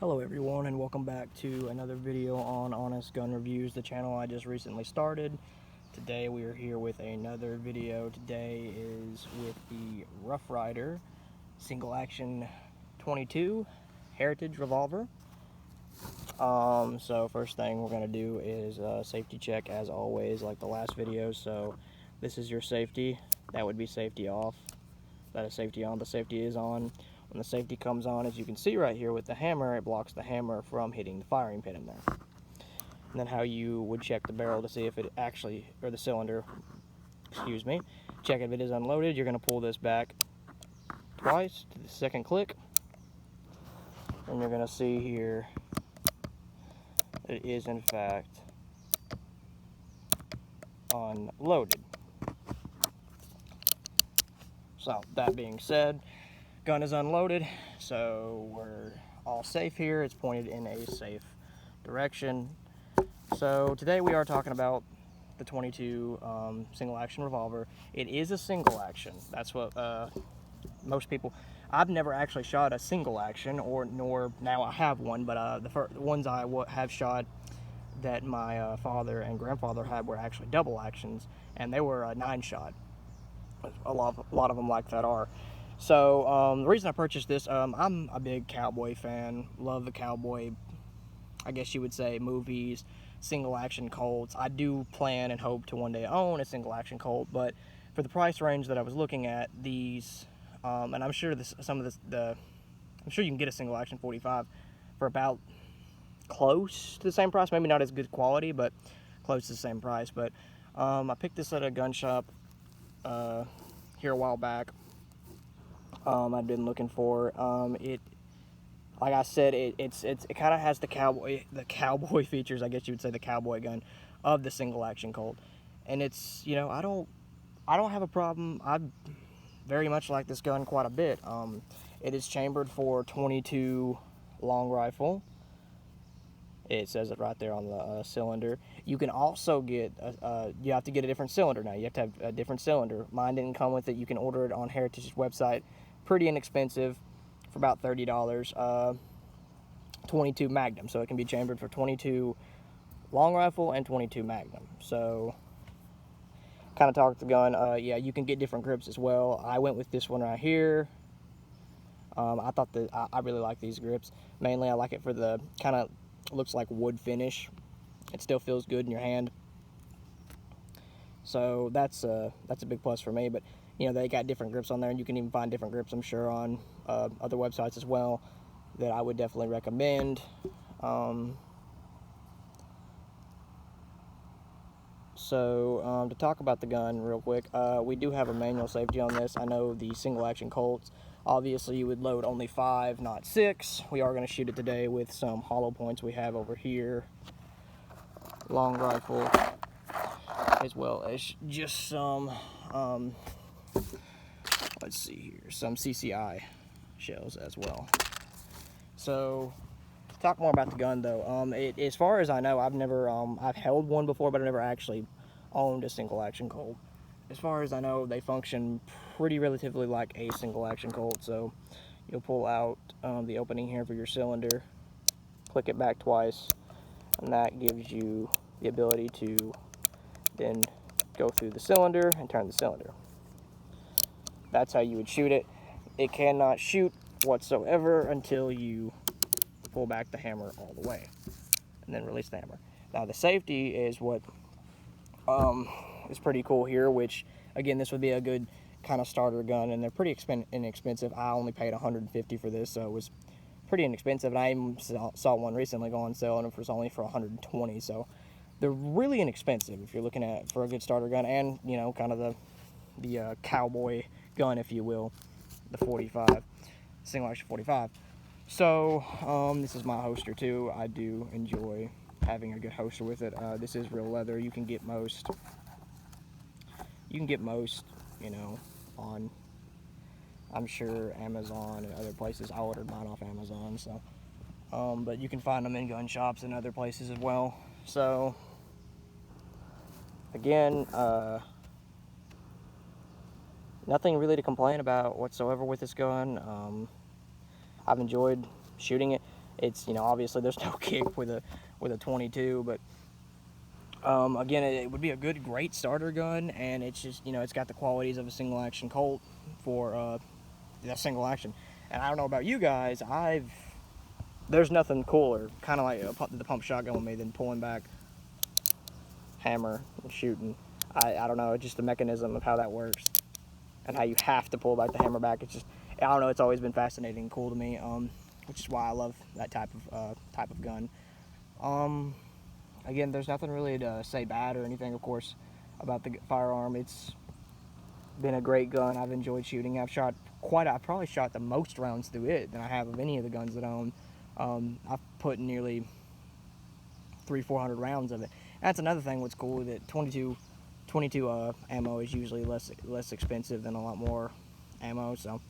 Hello everyone, and welcome back to another video on Honest Gun Reviews, the channel I just recently started. Today we are here with another video. Today is with the Rough Rider single action 22 Heritage revolver. So first thing we're going to do is a safety check as always, like the last video. So this is your safety. That would be safety off. That is safety on. The safety is on. When the safety comes on, as you can see right here with the hammer, it blocks the hammer from hitting the firing pin in there. And then how you would check the barrel to see if it actually, or the cylinder, excuse me, check if it is unloaded. You're going to pull this back twice to the second click, and you're going to see here it is in fact unloaded. So that being said, gun is unloaded, so we're all safe here. It's pointed in a safe direction. So today we are talking about the 22 single action revolver. It is a single action. That's what most people. I've never actually shot a single action, nor now I have one. But the ones I have shot that my father and grandfather had were actually double actions, and they were a 9-shot. A lot of them like that are. So the reason I purchased this, I'm a big cowboy fan. Love the cowboy, I guess you would say, movies, single action Colts. I do plan and hope to one day own a single action Colt, but for the price range that I was looking at, these, and I'm sure I'm sure you can get a single action 45 for about close to the same price. Maybe not as good quality, but close to the same price. But I picked this at a gun shop here a while back. I've been looking for it. Like I said, it kind of has the cowboy features, I guess you would say, the cowboy gun of the single action Colt. And it's, you know, I don't have a problem. I very much like this gun quite a bit. It is chambered for 22 long rifle. It says it right there on the cylinder. You can also get, you have to get a different cylinder now. You have to have a different cylinder. Mine didn't come with it. You can order it on Heritage's website. Pretty inexpensive, for about $30. 22 Magnum, so it can be chambered for 22 long rifle and 22 Magnum. So, kind of talk the gun. Yeah, you can get different grips as well. I went with this one right here. I thought that I really like these grips. Mainly, I like it for the kind of looks like wood finish. It still feels good in your hand. So that's a big plus for me. But you know, they got different grips on there, and you can even find different grips, I'm sure, on other websites as well, that I would definitely recommend. To talk about the gun real quick, we do have a manual safety on this. I know the single action Colts, obviously you would load only 5, not 6. We are going to shoot it today with some hollow points we have over here. Long rifle, as well as just some, let's see here, some CCI shells as well. So, to talk more about the gun though, as far as I know, I've held one before, but I've never actually owned a single action Colt. As far as I know, they function pretty relatively like a single action Colt. So, you'll pull out the opening here for your cylinder, click it back twice, and that gives you the ability to then go through the cylinder and turn the cylinder. That's how you would shoot it. It cannot shoot whatsoever until you pull back the hammer all the way and then release the hammer. Now the safety is what is pretty cool here, which again, this would be a good kind of starter gun, and they're pretty inexpensive. I only paid $150 for this, so it was pretty inexpensive. And I even saw one recently go on sale, and it was only for $120. So they're really inexpensive if you're looking at for a good starter gun, and you know, kind of the cowboy gun, if you will, the 45, single action 45. So this is my holster too. I do enjoy having a good holster with it. This is real leather. You can get most, you know, on, I'm sure, Amazon and other places. I ordered mine off Amazon, so but you can find them in gun shops and other places as well. So again, nothing really to complain about whatsoever with this gun. I've enjoyed shooting it. It's, you know, obviously there's no kick with a 22, but again, it would be a great starter gun, and it's just, you know, it's got the qualities of a single action Colt for that single action. And I don't know about you guys, there's nothing cooler, kind of like the pump shotgun with me, than pulling back, hammer, and shooting. I don't know, just the mechanism of how that works, and how you have to pull back the hammer back. It's just, I don't know, it's always been fascinating and cool to me, which is why I love that type of gun. Again, there's nothing really to say bad or anything, of course, about the firearm. It's been a great gun. I've enjoyed shooting. I've probably shot the most rounds through it than I have of any of the guns that I own. I've put nearly 300-400 rounds of it. That's another thing. What's cool, that 22 ammo is usually less expensive than a lot more ammo. So,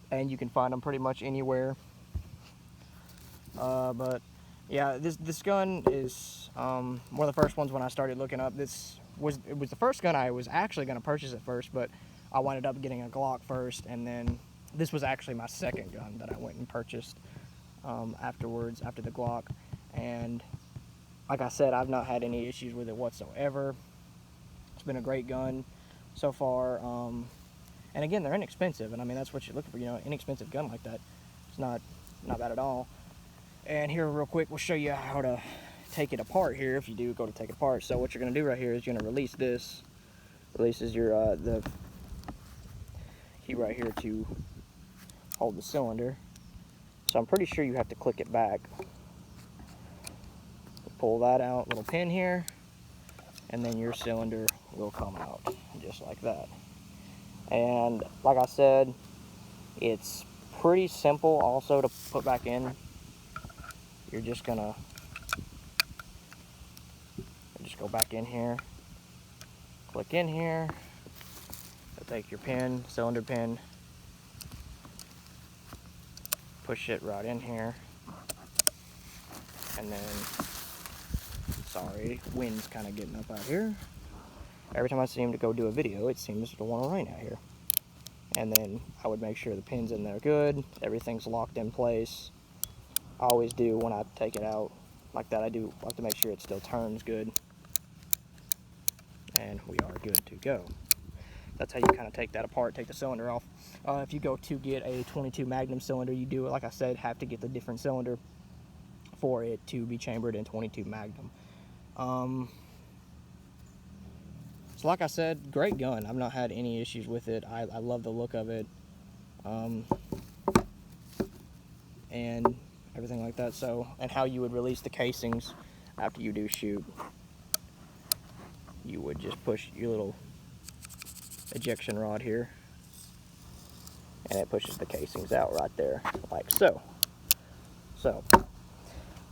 and you can find them pretty much anywhere. But yeah, this gun is one of the first ones when I started looking up. It was the first gun I was actually going to purchase at first, but I wound up getting a Glock first, and then this was actually my second gun that I went and purchased afterwards, after the Glock. And like I said, I've not had any issues with it whatsoever. It's been a great gun so far. And again, they're inexpensive, and I mean, that's what you're looking for, you know, inexpensive gun like that. It's not bad at all. And here, real quick, we'll show you how to take it apart here if you do go to take it apart. So what you're going to do right here is you're going to release this. Releases your the key right here to hold the cylinder. So I'm pretty sure you have to click it back. Pull that out, little pin here, and then your cylinder will come out just like that. And like I said, it's pretty simple also to put back in. You're just gonna go back in here, click in here, take your pin, cylinder pin, push it right in here, and then, sorry, wind's kind of getting up out here. Every time I seem to go do a video, it seems to want to rain out here. And then I would make sure the pin's in there good, everything's locked in place. I always do when I take it out like that. I do like to make sure it still turns good. And we are good to go. That's how you kind of take that apart, take the cylinder off. If you go to get a 22 Magnum cylinder, you do, like I said, have to get the different cylinder for it to be chambered in 22 Magnum. So like I said, great gun. I've not had any issues with it. I love the look of it. And everything like that. So, and how you would release the casings after you do shoot. You would just push your little ejection rod here, and it pushes the casings out right there, like so. So,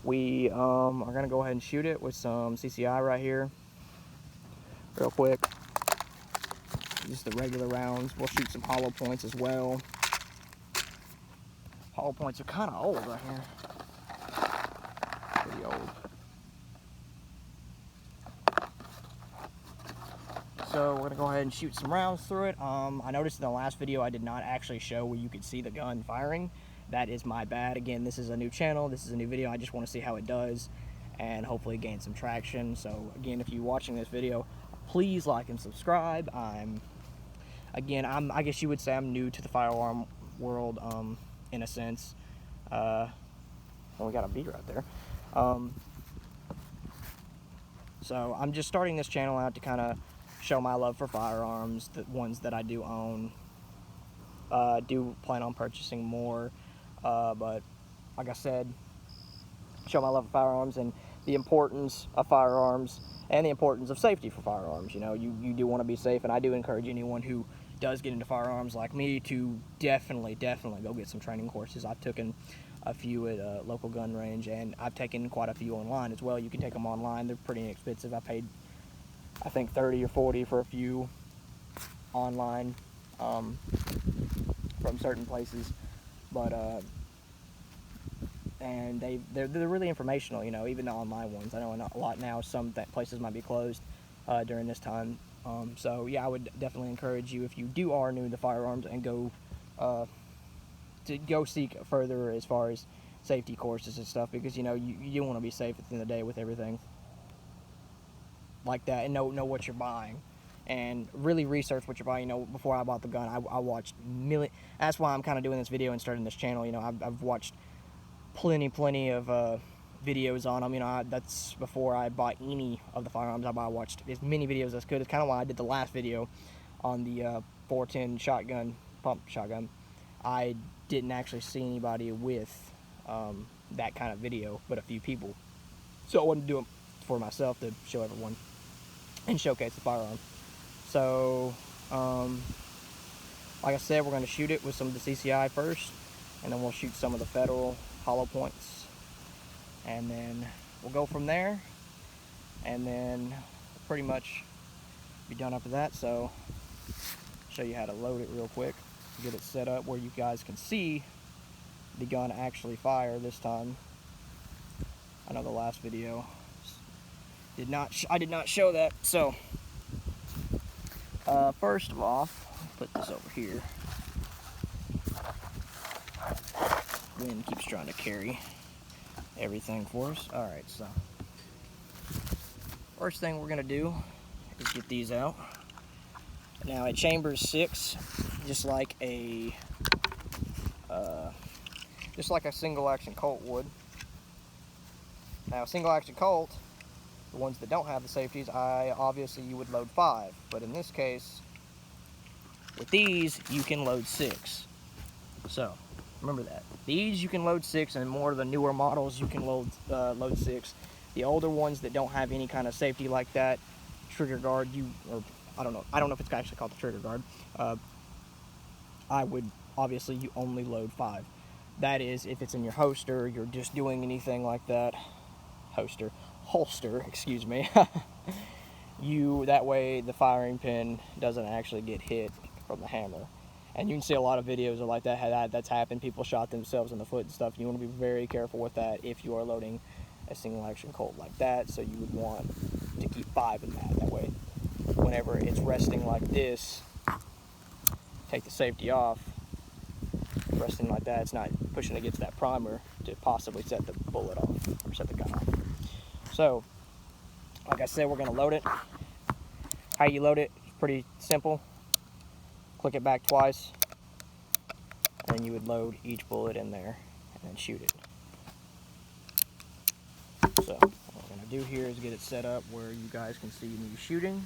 we are going to go ahead and shoot it with some CCI right here, real quick. Just the regular rounds. We'll shoot some hollow points as well. Hollow points are kind of old right here. Pretty old. So we're going to go ahead and shoot some rounds through it. I noticed in the last video I did not actually show where you could see the gun firing. That is my bad. Again, this is a new channel. This is a new video. I just want to see how it does and hopefully gain some traction. So again, if you're watching this video, please like and subscribe. I guess you would say I'm new to the firearm world, in a sense. Well, we got a bee right there. So I'm just starting this channel out to kind of show my love for firearms, the ones that I do own. Do plan on purchasing more, but like I said, show my love for firearms and the importance of firearms and the importance of safety for firearms. You know, you do want to be safe, and I do encourage anyone who does get into firearms like me to definitely go get some training courses. I've taken a few at a local gun range, and I've taken quite a few online as well. You can take them online. They're pretty inexpensive. I paid, I think, 30 or 40 for a few online from certain places, but and they're really informational, you know, even the online ones. I know a lot now, some places might be closed during this time. So yeah, I would definitely encourage you, if you are new to firearms, and go seek further as far as safety courses and stuff, because you know you want to be safe at the end of the day with everything like that, and know what you're buying, and really research what you're buying. You know, before I bought the gun, I watched that's why I'm kind of doing this video and starting this channel. You know, I've watched plenty of videos on them. You know, that's before I bought any of the firearms. I watched as many videos as I could. It's kind of why I did the last video on the 410 shotgun, pump shotgun. I didn't actually see anybody with that kind of video, but a few people. So I wanted to do it for myself to show everyone and showcase the firearm. So, like I said, we're going to shoot it with some of the CCI first, and then we'll shoot some of the Federal hollow points, and then we'll go from there, and then we'll pretty much be done after that. So, I'll show you how to load it real quick, get it set up where you guys can see the gun actually fire this time. I know the last video I did not show that. So first of all, put this over here. Wind keeps trying to carry everything for us. All right, so first thing we're gonna do is get these out. Now a chamber is 6, just like a single action Colt would. Now, single action Colt, the ones that don't have the safeties, obviously you would load 5, but in this case, with these, you can load 6. So, remember that. These you can load 6, and more of the newer models you can load 6. The older ones that don't have any kind of safety like that, trigger guard, I don't know if it's actually called the trigger guard. You only load 5. That is, if it's in your holster, you're just doing anything like that. Holster, excuse me. That way the firing pin doesn't actually get hit from the hammer. And you can see a lot of videos of like that, that's happened. People shot themselves in the foot and stuff. You want to be very careful with that if you are loading a single action Colt like that. So you would want to keep 5 in that. That way, whenever it's resting like this, take the safety off. Resting like that, it's not pushing against that primer to possibly set the bullet off or set the gun off. So, like I said, we're going to load it. How you load it is pretty simple. Click it back twice, and then you would load each bullet in there and then shoot it. So, what we're going to do here is get it set up where you guys can see me shooting.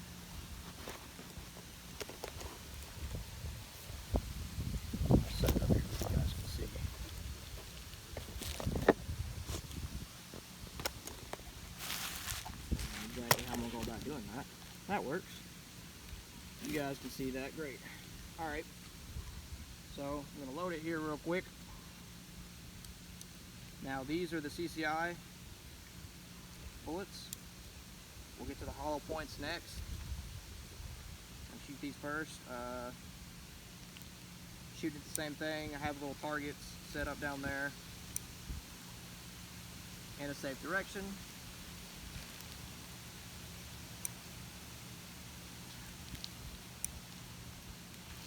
Doing that works. You guys can see that great. All right, so I'm going to load it here real quick. Now these are the CCI bullets. We'll get to the hollow points next. I'll shoot these first. Shoot it the same thing. I have little targets set up down there in a safe direction.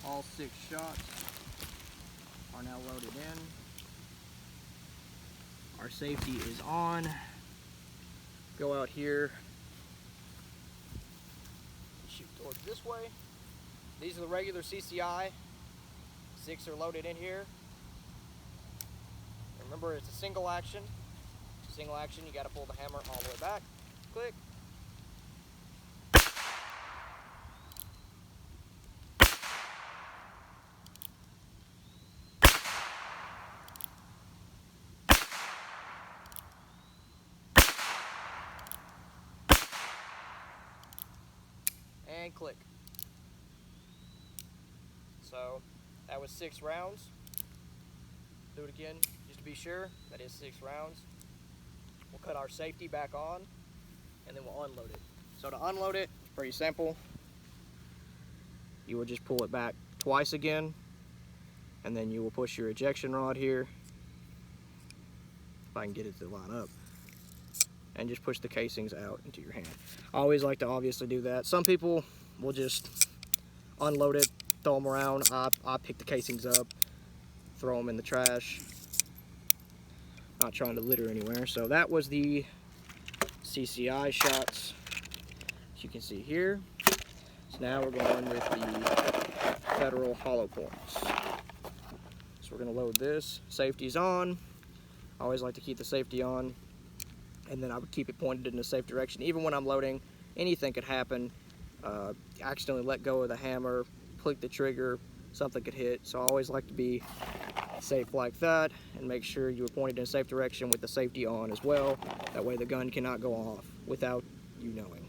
All 6 shots are now loaded in. Our safety is on. Go out here. Shoot towards this way. These are the regular CCI. 6 are loaded in here. Remember, it's a single action. Single action, you got to pull the hammer all the way back. Click. And click. So that was 6 rounds. Do it again just to be sure. That is 6 rounds. We'll cut our safety back on and then we'll unload it. So to unload it, it's pretty simple. You will just pull it back twice again, and then you will push your ejection rod here, if I can get it to line up, and just push the casings out into your hand. I always like to obviously do that. Some people will just unload it, throw them around. I pick the casings up, throw them in the trash. not trying to litter anywhere. So that was the CCI shots, as you can see here. So now we're going with the Federal hollow points. So we're going to load this. Safety's on. I always like to keep the safety on, and then I would keep it pointed in a safe direction. Even when I'm loading, anything could happen. Accidentally let go of the hammer, click the trigger, something could hit. So I always like to be safe like that, and make sure you are pointed in a safe direction with the safety on as well. That way the gun cannot go off without you knowing,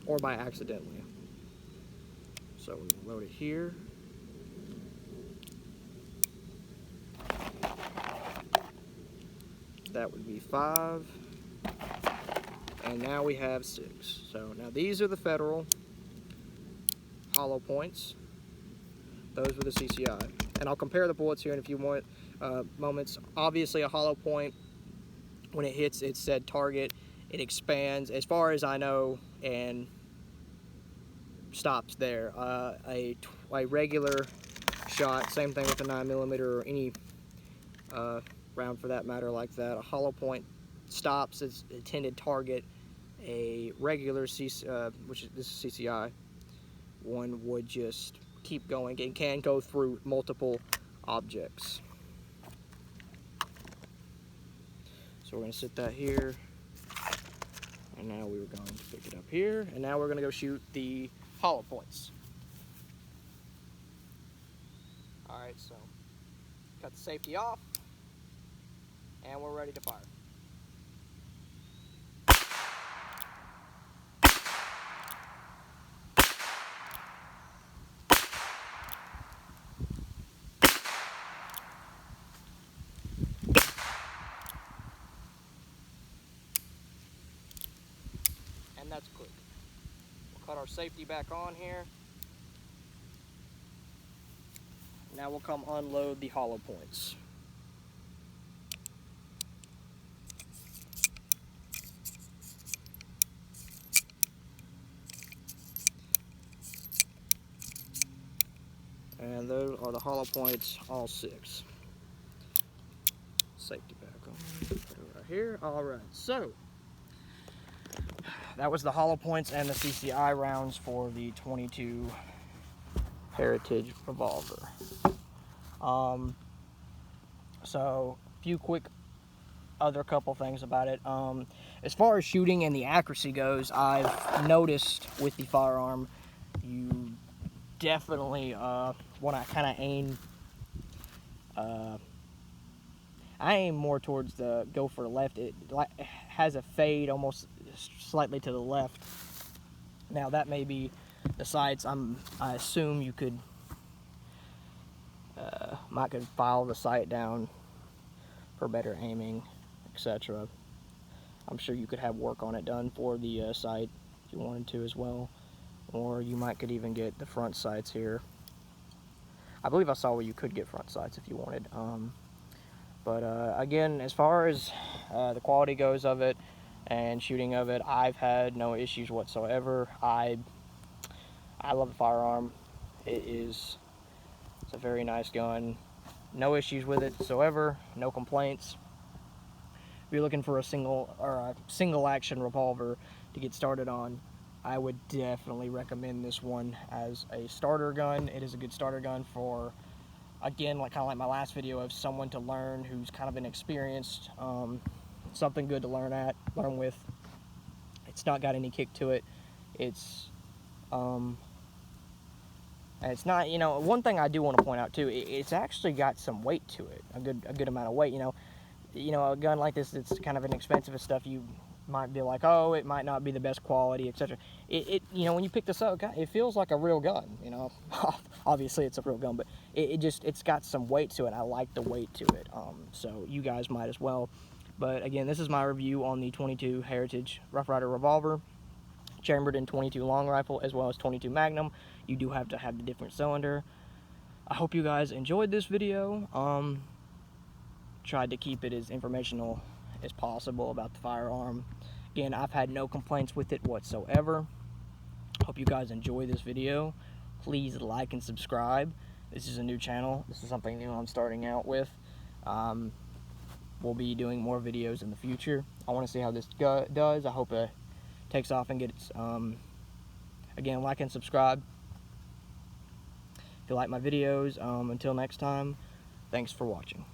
or by accidentally. So we load it here. That would be 5. And now we have 6. So now these are the Federal hollow points. Those were the CCI. And I'll compare the bullets here in a few more moments. Obviously a hollow point, when it hits its said target, it expands as far as I know and stops there. A regular shot, same thing with a 9mm or any round for that matter like that. A hollow point stops its intended target. A regular which is this is CCI one, would just keep going and can go through multiple objects. So we're going to sit that here, and now we were going to pick it up here, and now we're going to go shoot the hollow points. Alright, so cut the safety off, and we're ready to fire. And that's quick. We'll cut our safety back on here. Now we'll come unload the hollow points. And those are the hollow points, all 6. Safety back on. Put it right here. Alright, so that was the hollow points and the CCI rounds for the 22 Heritage revolver. So a few quick other couple things about it. As far as shooting and the accuracy goes, I've noticed with the firearm, you definitely want to kind of aim. I aim more towards the go for left. It has a fade almost slightly to the left. Now that may be the sights. I assume you could might could file the sight down for better aiming, etc. I'm sure you could have work on it done for the sight if you wanted to as well, or you might could even get the front sights here. I believe I saw where you could get front sights if you wanted. But again, as far as the quality goes of it and shooting of it, I've had no issues whatsoever. I love the firearm. It's a very nice gun. No issues with it whatsoever. No complaints. If you're looking for a single action revolver to get started on, I would definitely recommend this one as a starter gun. It is a good starter gun for, again, kind of like my last video, of someone to learn who's kind of inexperienced. Something good to learn with. It's not got any kick to it. It's and it's not, one thing I do want to point out too, it's actually got some weight to it, a good amount of weight. A gun like this, it's kind of inexpensive and stuff. You might be like, oh, it might not be the best quality, etc. When you pick this up, it feels like a real gun. Obviously it's a real gun, but it's got some weight to it. I like the weight to it. So you guys might as well. But again, this is my review on the 22 Heritage Rough Rider revolver, chambered in 22 long rifle as well as 22 Magnum. You do have to have the different cylinder. I hope you guys enjoyed this video. Tried to keep it as informational as possible about the firearm. Again, I've had no complaints with it whatsoever. Hope you guys enjoy this video. Please like and subscribe. This is a new channel. This is something new I'm starting out with. we'll be doing more videos in the future. I want to see how this does. I hope it takes off and gets, again, like and subscribe if you like my videos. Until next time, thanks for watching.